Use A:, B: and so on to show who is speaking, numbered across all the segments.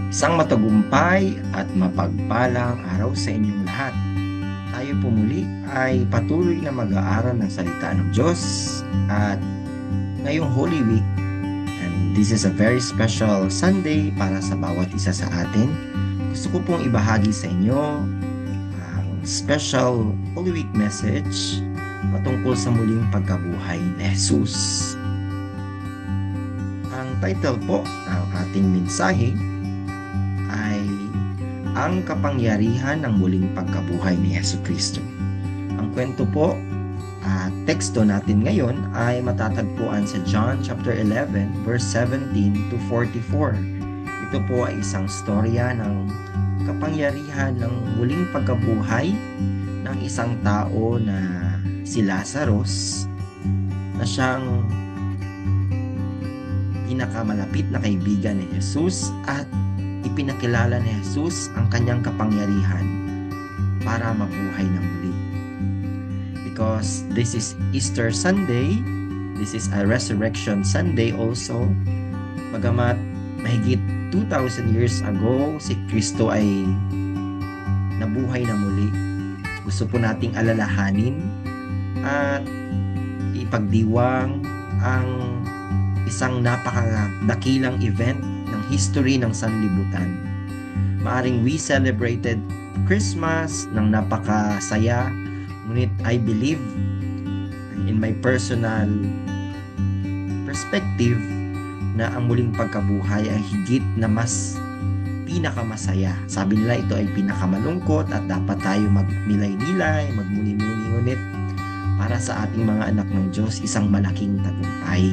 A: Isang matagumpay at mapagpalang araw sa inyong lahat. Tayo po muli ay patuloy na mag-aaral ng salita ng Diyos at ngayong Holy Week. And this is a very special Sunday para sa bawat isa sa atin. Gusto ko pong ibahagi sa inyo ang special Holy Week message patungkol sa muling pagkabuhay ni Jesus. Ang title po ng ating mensahe ay ang kapangyarihan ng muling pagkabuhay ni Jesucristo. Ang kwento po at teksto natin ngayon ay matatagpuan sa John chapter 11 verse 17 to 44. Ito po ay isang storya ng kapangyarihan ng muling pagkabuhay ng isang tao na si Lazarus na siyang pinakamalapit na kaibigan ni Jesus at ipinakilala ni Jesus ang kanyang kapangyarihan para mabuhay ng muli. Because this is Easter Sunday, this is a Resurrection Sunday also, bagamat mahigit 2,000 years ago, si Kristo ay nabuhay na muli. Gusto po nating alalahanin at ipagdiwang ang isang napakadakilang event ng history ng sanlibutan. Maaring we celebrated Christmas ng napakasaya, ngunit I believe, in my personal perspective, na ang muling pagkabuhay ay higit na mas pinakamasaya. Sabi nila ito ay pinakamalungkot at dapat tayo magmilay-nilay, magmuni-muni, ngunit para sa ating mga anak ng Diyos, isang malaking tagumpay.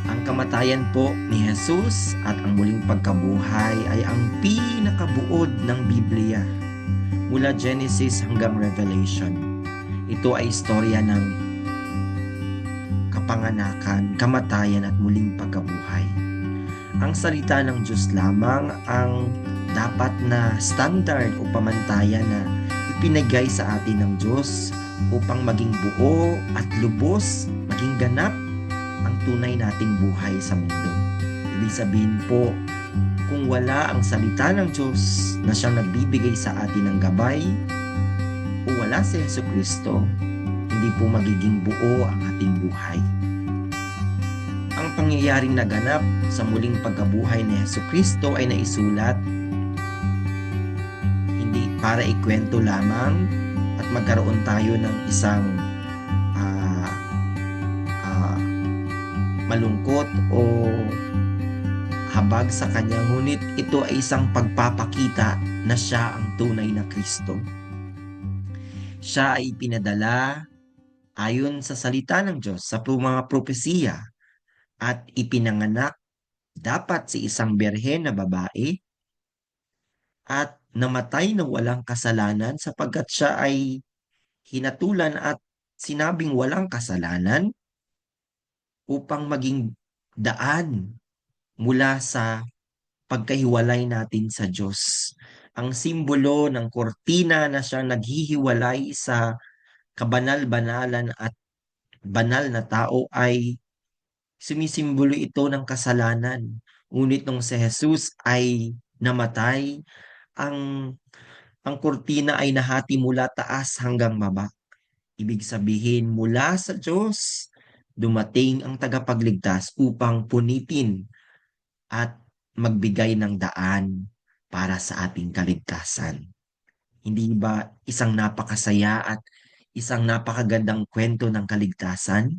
A: Ang kamatayan po ni Jesus at ang muling pagkabuhay ay ang pinakabuod ng Biblia mula Genesis hanggang Revelation. Ito ay istorya ng kapanganakan, kamatayan at muling pagkabuhay. Ang salita ng Diyos lamang ang dapat na standard o pamantayan na ipinagay sa atin ng Diyos upang maging buo at lubos, maging ganap ang tunay nating buhay sa mundo. Ibig sabihin po, kung wala ang salita ng Diyos na siyang nagbibigay sa atin ng gabay, o wala si Jesucristo, hindi po magiging buo ang ating buhay. Ang pangyayaring naganap sa muling pagkabuhay ni Jesucristo ay naisulat hindi para ikwento lamang at magkaroon tayo ng isang malungkot o habag sa kanya, ngunit ito ay isang pagpapakita na siya ang tunay na Kristo. Siya ay pinadala ayon sa salita ng Diyos sa mga propesiya at ipinanganak dapat si isang birhen na babae at namatay na walang kasalanan sapagkat siya ay hinatulan at sinabing walang kasalanan upang maging daan mula sa pagkahiwalay natin sa Diyos. Ang simbolo ng kortina na siyang naghihiwalay sa kabanal-banalan at banal na tao ay sumisimbolo ito ng kasalanan. Ngunit nung si Jesus ay namatay, ang kortina ay nahati mula taas hanggang baba. Ibig sabihin, mula sa Diyos, dumating ang tagapagligtas upang punitin at magbigay ng daan para sa ating kaligtasan. Hindi ba isang napakasaya at isang napakagandang kwento ng kaligtasan?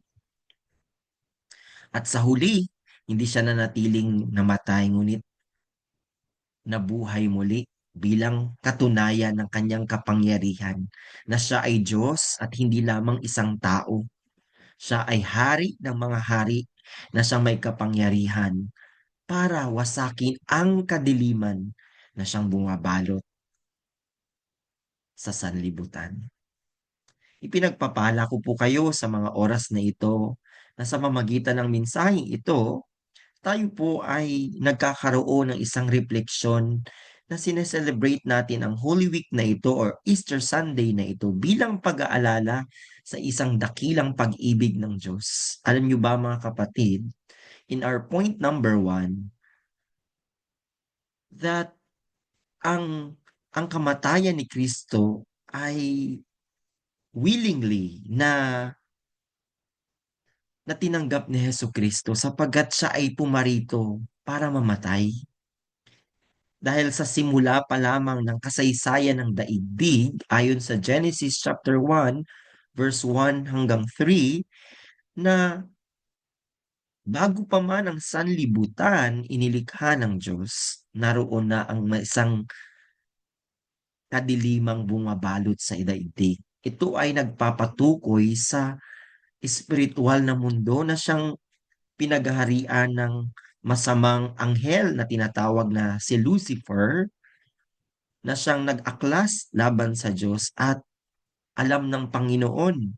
A: At sa huli, hindi siya nanatiling namatay, ngunit nabuhay muli bilang katunayan ng kanyang kapangyarihan na siya ay Diyos at hindi lamang isang tao. Siya ay hari ng mga hari na siyang may kapangyarihan para wasakin ang kadiliman na siyang bumabalot sa sanlibutan. Ipinagpapala ko po kayo sa mga oras na ito na sa mamagitan ng mensaheng ito, tayo po ay nagkakaroon ng isang refleksyon na sineselebrate natin ang Holy Week na ito or Easter Sunday na ito bilang pag-aalala sa isang dakilang pag-ibig ng Diyos. Alam niyo ba mga kapatid, in our point number 1, that ang ang kamatayan ni Kristo ay willingly na tinanggap ni Kristo sapagkat siya ay pumarito para mamatay. Dahil sa simula pa lamang ng kasaysayan ng daigdig, ayon sa Genesis chapter 1, verse 1 hanggang 3, na bago pa man ang sanlibutan inilikha ng Diyos, naroon na ang isang kadilimang bumabalot sa daigdig. Ito ay nagpapatukoy sa espiritual na mundo na siyang pinaghaharian ng masamang anghel na tinatawag na si Lucifer, na siyang nag-aklas laban sa Diyos, at alam ng Panginoon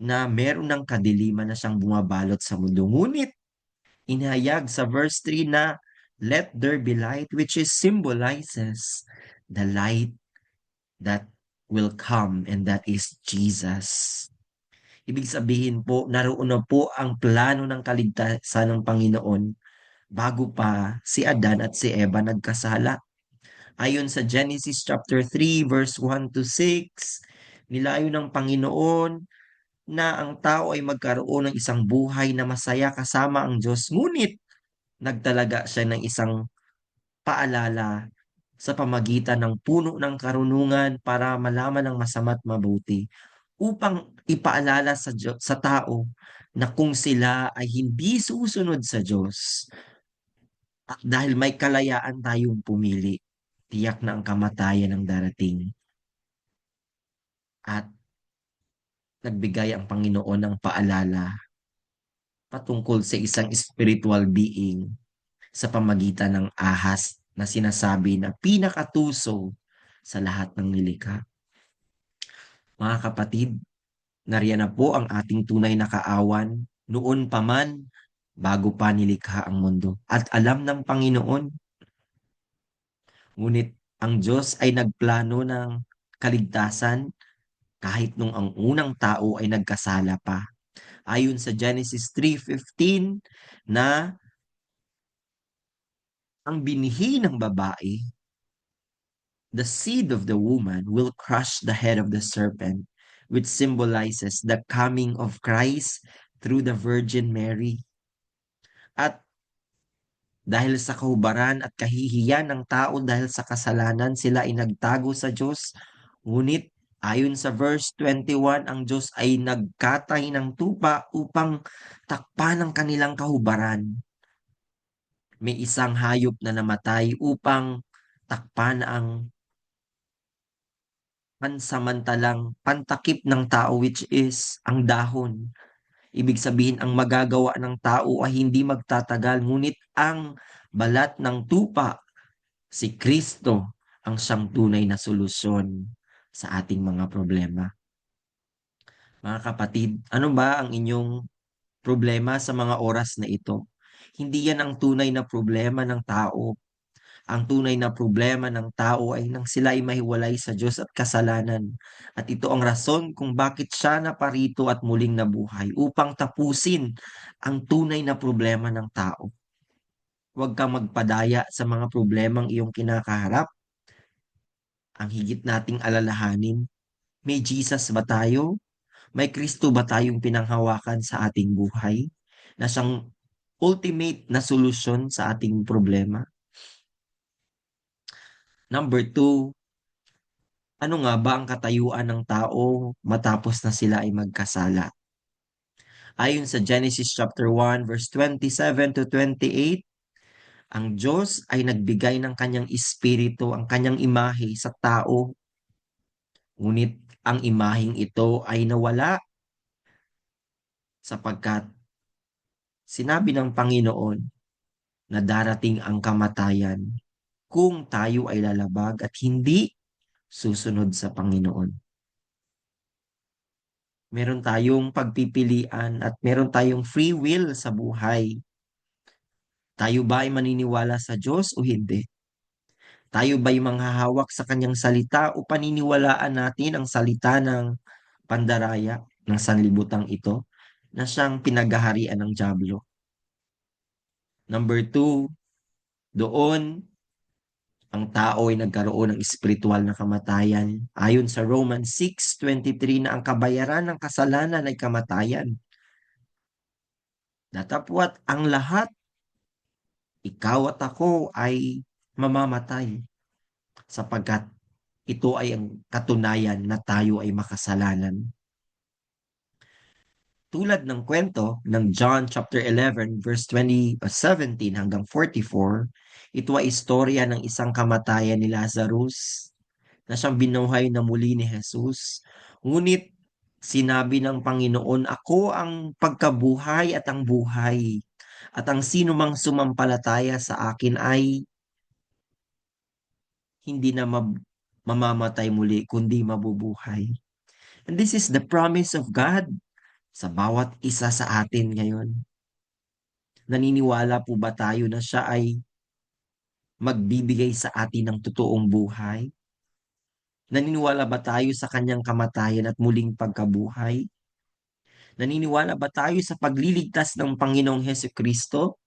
A: na meron ng kadiliman na siyang bumabalot sa mundo. Ngunit inihayag sa verse 3 na let there be light, which is symbolizes the light that will come, and that is Jesus. Ibig sabihin po, naroon na po ang plano ng kaligtasan ng Panginoon bago pa si Adan at si Eva nagkasala. Ayon sa Genesis chapter 3 verse 1 to 6, nilayo ng Panginoon na ang tao ay magkaroon ng isang buhay na masaya kasama ang Diyos. Ngunit nagtalaga siya ng isang paalala sa pamagitan ng puno ng karunungan para malaman ng masama at mabuti, upang ipaalala sa tao na kung sila ay hindi susunod sa Diyos, at dahil may kalayaan tayong pumili, tiyak na ang kamatayan ang darating. At nagbigay ang Panginoon ng paalala patungkol sa isang spiritual being sa pamagitan ng ahas na sinasabi na pinakatuso sa lahat ng nilikha. Mga kapatid, nariyan na po ang ating tunay na kaawan noon pa man bago pa nilikha ang mundo. At alam ng Panginoon, ngunit ang Diyos ay nagplano ng kaligtasan kahit nung ang unang tao ay nagkasala pa. Ayon sa Genesis 3:15 na ang binhi ng babae, the seed of the woman, will crush the head of the serpent, which symbolizes the coming of Christ through the Virgin Mary. At dahil sa kahubaran at kahihiyan ng tao dahil sa kasalanan, sila ay nagtago sa Diyos. Ngunit ayon sa verse 21, ang Diyos ay nagkatay ng tupa upang takpan ang kanilang kahubaran. May isang hayop na namatay upang takpan ang pansamantalang pantakip ng tao, which is ang dahon. Ibig sabihin, ang magagawa ng tao ay hindi magtatagal, ngunit ang balat ng tupa, si Kristo, ang siyang tunay na solusyon sa ating mga problema. Mga kapatid, ano ba ang inyong problema sa mga oras na ito? Hindi yan ang tunay na problema ng tao. Ang tunay na problema ng tao ay nang sila ay mahiwalay sa Diyos at kasalanan. At ito ang rason kung bakit siya naparito at muling nabuhay, upang tapusin ang tunay na problema ng tao. Huwag kang magpadaya sa mga problemang iyong kinakaharap. Ang higit nating alalahanin, may Jesus ba tayo? May Kristo ba tayong pinanghawakan sa ating buhay na siyang ultimate na solusyon sa ating problema? Number two, ano nga ba ang katayuan ng tao matapos na sila ay magkasala? Ayon sa Genesis chapter 1 verse 27 to 28, ang Diyos ay nagbigay ng kanyang espiritu, ang kanyang imahe sa tao. Ngunit ang imaheng ito ay nawala sapagkat sinabi ng Panginoon na darating ang kamatayan kung tayo ay lalabag at hindi susunod sa Panginoon. Meron tayong pagpipilian at meron tayong free will sa buhay. Tayo ba ay maniniwala sa Diyos o hindi? Tayo ba ay manghahawak sa kanyang salita o paniniwalaan natin ang salita ng pandaraya ng sanlibutan ito na siyang pinagaharian ng dyablo? Number two, doon Ang tao ay nagkaroon ng espiritual na kamatayan. Ayon sa Romans 6:23 na ang kabayaran ng kasalanan ay kamatayan. Datapwat ang lahat, ikaw at ako ay mamamatay sapagkat ito ay ang katunayan na tayo ay makasalanan. Tulad ng kwento ng John chapter 11 verse 17 hanggang 44, ito ay istorya ng isang kamatayan ni Lazarus na siyang binuhay na muli ni Jesus. Ngunit sinabi ng Panginoon, ako ang pagkabuhay at ang buhay. At ang sino mang sumampalataya sa akin ay hindi na mamamatay muli, kundi mabubuhay. And this is the promise of God sa bawat isa sa atin ngayon. Naniniwala po ba tayo na siya ay magbibigay sa atin ng totoong buhay? Naniniwala ba tayo sa kanyang kamatayan at muling pagkabuhay? Naniniwala ba tayo sa pagliligtas ng Panginoong Hesus Kristo?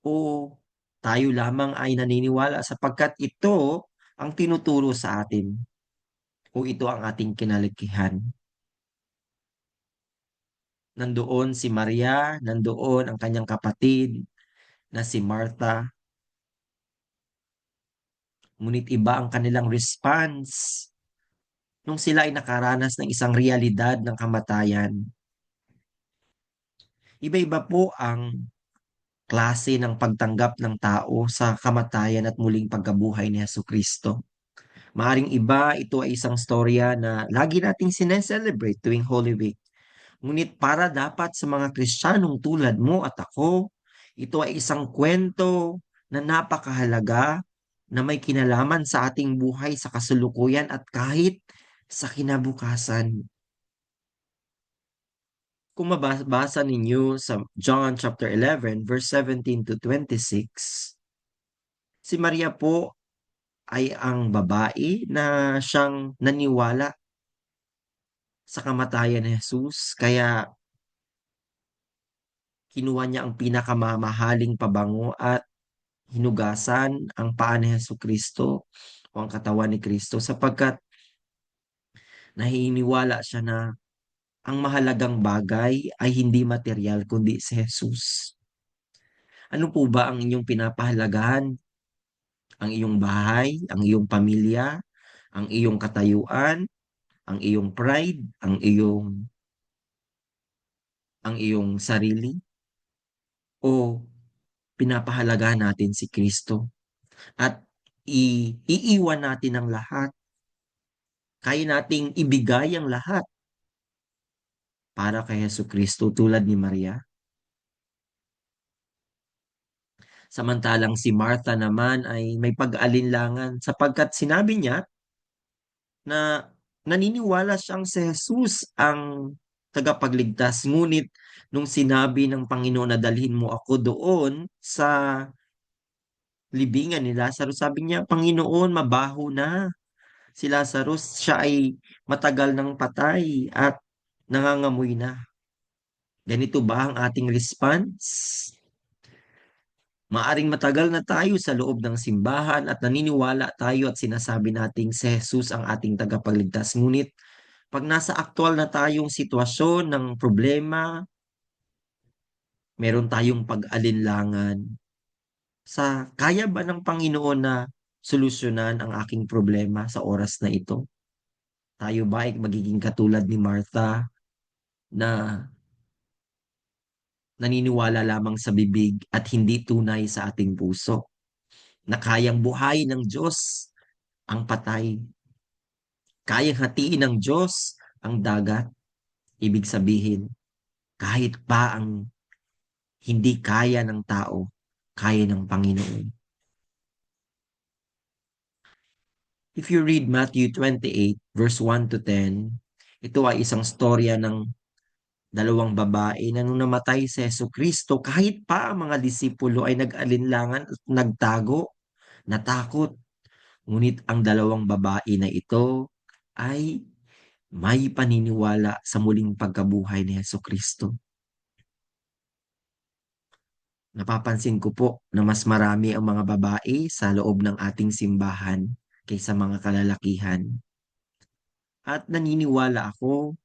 A: O tayo lamang ay naniniwala sapagkat ito ang tinuturo sa atin o ito ang ating kinalikihan? Nandoon si Maria, nandoon ang kanyang kapatid na si Martha, ngunit iba ang kanilang response nung sila ay nakaranas ng isang realidad ng kamatayan. Iba-iba po ang klase ng pagtanggap ng tao sa kamatayan at muling pagkabuhay ni Hesus Kristo. Maaring iba, ito ay isang storya na lagi nating sineselebrate tuwing Holy Week. Ngunit para dapat sa mga Kristiyanong tulad mo at ako, ito ay isang kwento na napakahalaga na may kinalaman sa ating buhay sa kasulukuyan at kahit sa kinabukasan. Kung mabasa ninyo sa John chapter 11 verse 17 to 26, si Maria po ay ang babae na siyang naniwala sa kamatayan ni Jesus, kaya kinuha niya ang pinakamamahaling pabango at hinugasan ang paa ni Hesus Kristo o ang katawan ni Kristo sapagkat nahiniwala siya na ang mahalagang bagay ay hindi material kundi si Jesus. Ano po ba ang inyong pinapahalagahan? Ang iyong bahay, ang iyong pamilya, ang iyong katayuan, ang iyong pride, ang iyong sarili, o pinapahalagahan natin si Kristo at iiwan natin ang lahat. Kaya nating ibigay ang lahat para kay Hesus Kristo tulad ni Maria. Samantalang si Martha naman ay may pag-alinlangan sapagkat sinabi niya na naniniwala siyang si Jesus ang tagapagligtas. Ngunit nung sinabi ng Panginoon na dalhin mo ako doon sa libingan ni Lazarus, sabi niya, Panginoon, mabaho na. Si Lazarus, siya ay matagal ng patay at nangangamoy na. Ganito ba ang ating response? Maaring matagal na tayo sa loob ng simbahan at naniniwala tayo at sinasabi nating si Jesus ang ating tagapagligtas. Ngunit pag nasa aktual na tayong sitwasyon ng problema, meron tayong pag-alinlangan sa kaya ba ng Panginoon na solusyonan ang aking problema sa oras na ito? Tayo ba ay magiging katulad ni Martha na naniniwala lamang sa bibig at hindi tunay sa ating puso? Na kayang buhayin ng Diyos ang patay, kayang hatiin ng Diyos ang dagat, ibig sabihin, kahit pa ang hindi kaya ng tao, kaya ng Panginoon. If you read Matthew 28 verse 1 to 10, ito ay isang storya ng dalawang babae na nung namatay si Hesus Kristo, kahit pa ang mga disipulo ay nag-alinlangan at nagtago, natakot. Ngunit ang dalawang babae na ito ay may paniniwala sa muling pagkabuhay ni Hesus Kristo. Napapansin ko po na mas marami ang mga babae sa loob ng ating simbahan kaysa mga kalalakihan. At naniniwala ako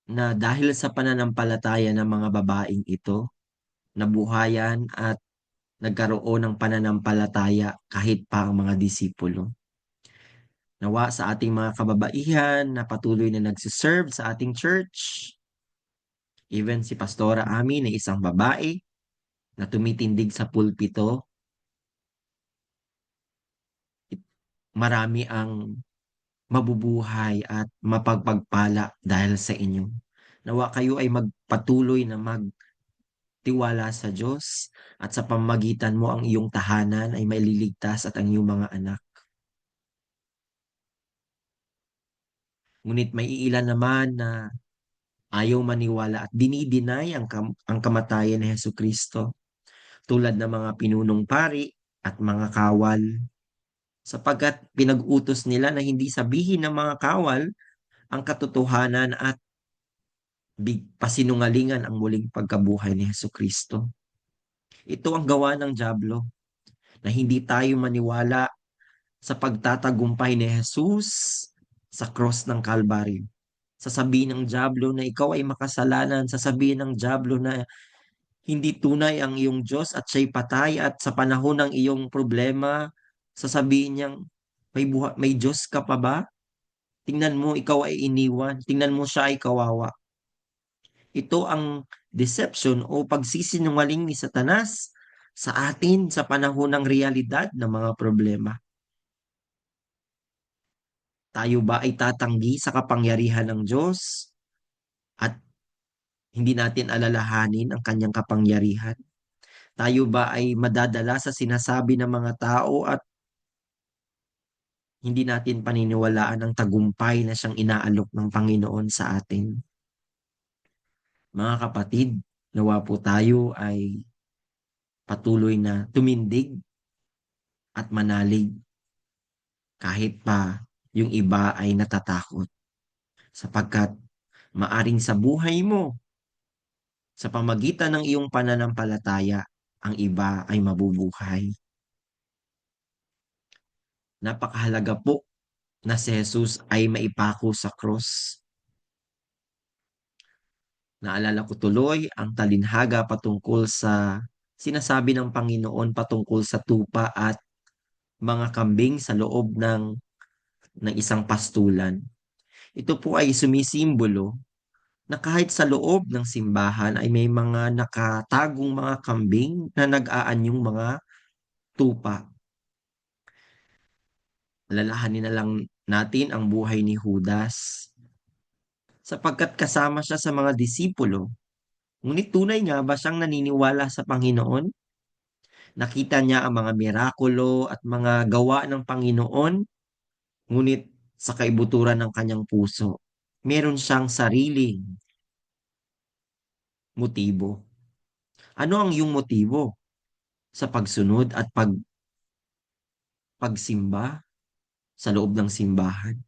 A: na dahil sa pananampalataya ng mga babaeng ito, nabuhayan at nagkaroon ng pananampalataya kahit pa ang mga disipulo. Nawa sa ating mga kababaihan na patuloy na nagsiserve sa ating church, even si Pastora Ami na isang babae na tumitindig sa pulpito, marami ang mabubuhay at mapagpagpala dahil sa inyo. Nawa kayo ay magpatuloy na magtiwala sa Diyos at sa pamamagitan mo ang iyong tahanan ay maililigtas at ang iyong mga anak. Ngunit may iilan naman na ayaw maniwala at dinidinay ang kamatayan ni Hesu Kristo tulad ng mga pinunong pari at mga kawal sapagkat pinag-utos nila na hindi sabihin ng mga kawal ang katotohanan at pasinungalingan ang muling pagkabuhay ni Hesu Kristo. Ito ang gawa ng dyablo na hindi tayo maniwala sa pagtatagumpay ni Jesus sa cross ng Calvary. Sasabihin ng dyablo na ikaw ay makasalanan. Sasabihin ng dyablo na hindi tunay ang iyong Diyos at siya'y patay at sa panahon ng iyong problema, sasabihin niyang may Diyos ka pa ba? Tingnan mo, ikaw ay iniwan. Tingnan mo siya ay kawawa. Ito ang deception o pagsisinungaling ni Satanas sa atin sa panahon ng realidad ng mga problema. Tayo ba ay tatanggi sa kapangyarihan ng Diyos at hindi natin alalahanin ang kanyang kapangyarihan? Tayo ba ay madadala sa sinasabi ng mga tao at hindi natin paniniwalaan ang tagumpay na siyang inaalok ng Panginoon sa atin? Mga kapatid, nawa po tayo ay patuloy na tumindig at manalig kahit pa yung iba ay natatakot sapagkat maaring sa buhay mo, sa pamagitan ng iyong pananampalataya, ang iba ay mabubuhay. Napakahalaga po na si Jesus ay maipako sa cross. Naalala ko tuloy ang talinhaga patungkol sa sinasabi ng Panginoon patungkol sa tupa at mga kambing sa loob ng isang pastulan. Ito po ay sumisimbolo na kahit sa loob ng simbahan ay may mga nakatagong mga kambing na nag-aanyong mga tupa. Alalahanin na lang natin ang buhay ni Judas sapagkat kasama siya sa mga disipulo. Ngunit tunay nga ba siyang naniniwala sa Panginoon? Nakita niya ang mga mirakulo at mga gawa ng Panginoon, ngunit sa kaibuturan ng kanyang puso, meron siyang sariling motibo. Ano ang iyong motibo sa pagsunod at pagsimba sa loob ng simbahan?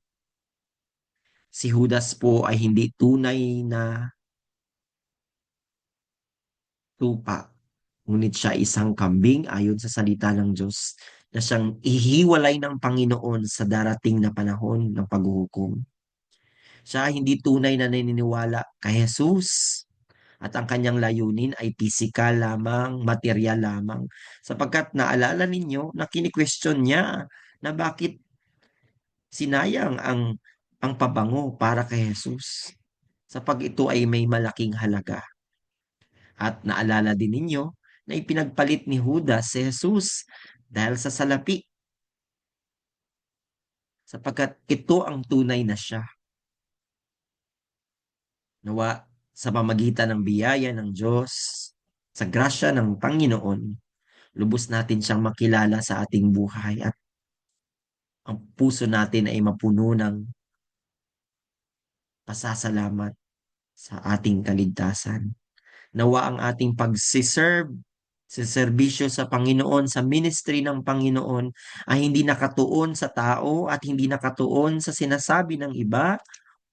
A: Si Judas po ay hindi tunay na tupa, ngunit siya isang kambing ayon sa salita ng Diyos na siyang ihiwalay ng Panginoon sa darating na panahon ng paghuhukom. Siya ay hindi tunay na naniniwala kay Jesus at ang kanyang layunin ay pisikal lamang, material lamang. Sapagkat naalala ninyo na kini-question niya na bakit sinayang ang pabango para kay Jesus. Sapag ito ay may malaking halaga. At naalala din ninyo na ipinagpalit ni Judas si Jesus dahil sa salapi sapagkat ito ang tunay na siya. Nawa sa pamagitan ng biyaya ng Diyos, sa grasya ng Panginoon, lubos natin siyang makilala sa ating buhay at ang puso natin ay mapuno ng pasasalamat sa ating kaligtasan. Nawa ang ating pagsiserve sa serbisyo sa Panginoon, sa ministry ng Panginoon ay hindi nakatuon sa tao at hindi nakatuon sa sinasabi ng iba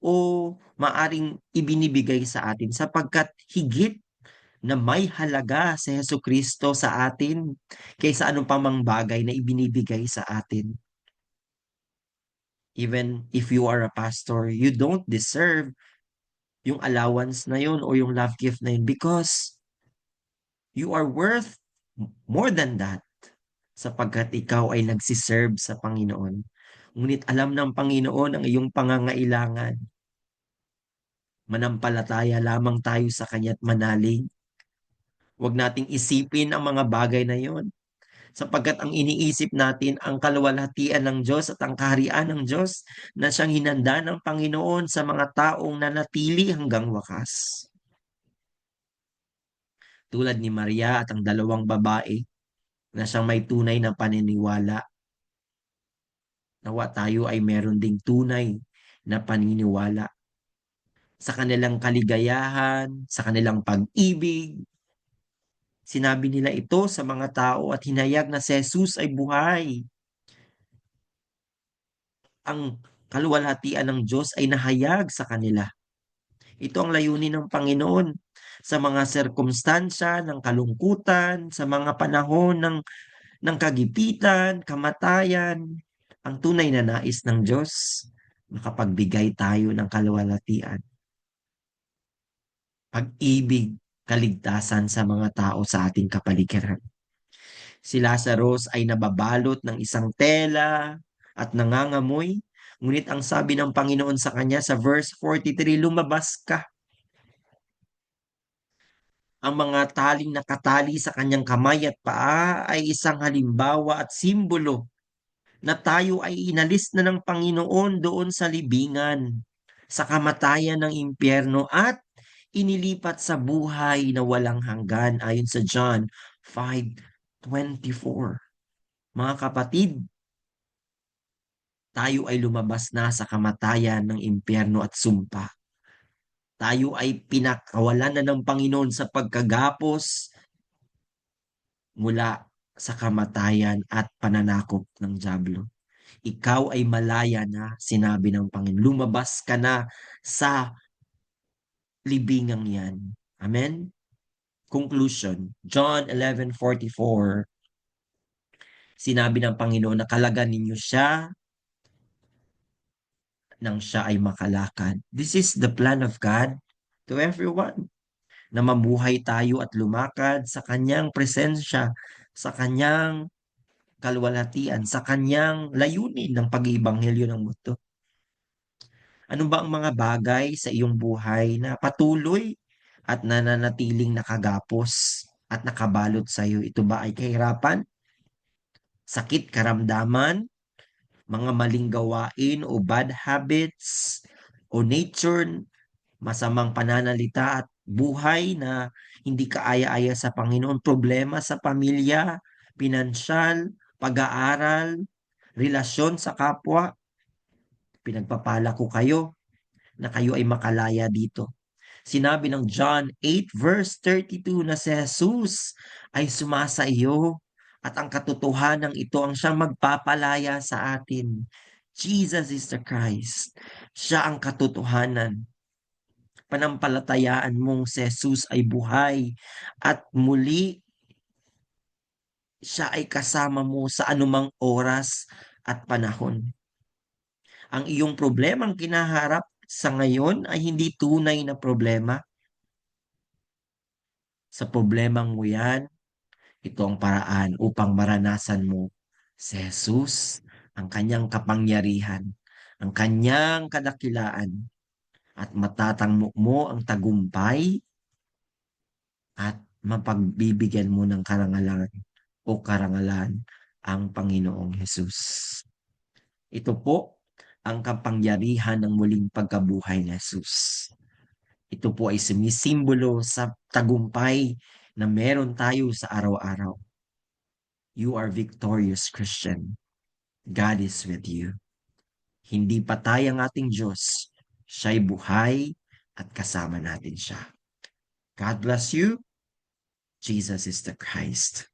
A: o maaring ibinibigay sa atin sapagkat higit na may halaga si Jesucristo sa atin kaysa anong pamang bagay na ibinibigay sa atin. Even if you are a pastor, you don't deserve yung allowance na yun o yung love gift na yun because you are worth more than that sapagkat ikaw ay nagsiserve sa Panginoon. Ngunit alam ng Panginoon ang iyong pangangailangan. Manampalataya lamang tayo sa Kanya't manalig. Huwag nating isipin ang mga bagay na yon sapagkat ang iniisip natin ang kaluwalhatian ng Diyos at ang kaharian ng Diyos na siyang hinanda ng Panginoon sa mga taong nanatili hanggang wakas. Tulad ni Maria at ang dalawang babae na siyang may tunay na paniniwala. Nawa tayo ay meron ding tunay na paniniwala sa kanilang kaligayahan, sa kanilang pag-ibig. Sinabi nila ito sa mga tao at hinayag na si Jesus ay buhay. Ang kaluwalhatian ng Diyos ay nahayag sa kanila. Ito ang layunin ng Panginoon sa mga sirkumstansya ng kalungkutan, sa mga panahon ng kagipitan, kamatayan. Ang tunay na nais ng Diyos, makapagbigay tayo ng kaluwalhatian, pag-ibig, kaligtasan sa mga tao sa ating kapaligiran. Si Lazarus ay nababalot ng isang tela at nangangamoy. Ngunit ang sabi ng Panginoon sa kanya sa verse 43, lumabas ka. Ang mga taling nakatali sa kanyang kamay at paa ay isang halimbawa at simbolo na tayo ay inalis na ng Panginoon doon sa libingan, sa kamatayan ng impyerno at inilipat sa buhay na walang hanggan ayon sa John 5:24. Mga kapatid, tayo ay lumabas na sa kamatayan ng impyerno at sumpa. Tayo ay pinakawalan na ng Panginoon sa pagkagapos mula sa kamatayan at pananakop ng dyablo. Ikaw ay malaya na, sinabi ng Panginoon. Lumabas ka na sa libingang yan. Amen? Conclusion, John 11:44, sinabi ng Panginoon na kalagan ninyo siya nang siya ay makalakad. This is the plan of God to everyone. Na mamuhay tayo at lumakad sa kanyang presensya, sa kanyang kaluwalhatian, sa kanyang layunin ng pag-iibanghelyo ng mundo. Ano ba ang mga bagay sa iyong buhay na patuloy at nananatiling nakagapos at nakabalot sa iyo? Ito ba ay kahirapan, sakit, karamdaman, mga maling gawain o bad habits o nature, masamang pananalita at buhay na hindi kaaya-aya sa Panginoon, problema sa pamilya, pinansyal, pag-aaral, relasyon sa kapwa? Pinagpapala ko kayo na kayo ay makalaya dito. Sinabi ng John 8 verse 32 na si Jesus ay sumasa iyo at ang katotohanan ito ang siyang magpapalaya sa atin. Jesus is the Christ. Siya ang katotohanan. Panampalatayaan mong si Jesus ay buhay at muli siya ay kasama mo sa anumang oras at panahon. Ang iyong problemang kinaharap sa ngayon ay hindi tunay na problema. Sa problemang mo yan, ito ang paraan upang maranasan mo si Jesus, ang kanyang kapangyarihan, ang kanyang kadakilaan, at matatangmo mo ang tagumpay at mapagbibigyan mo ng karangalan o karangalan ang Panginoong Jesus. Ito po ang kapangyarihan ng muling pagkabuhay ni Jesus. Ito po ay sumisimbolo sa tagumpay na meron tayo sa araw-araw. You are victorious, Christian. God is with you. Hindi patay ang ating Diyos. Siya'y buhay at kasama natin siya. God bless you. Jesus is the Christ.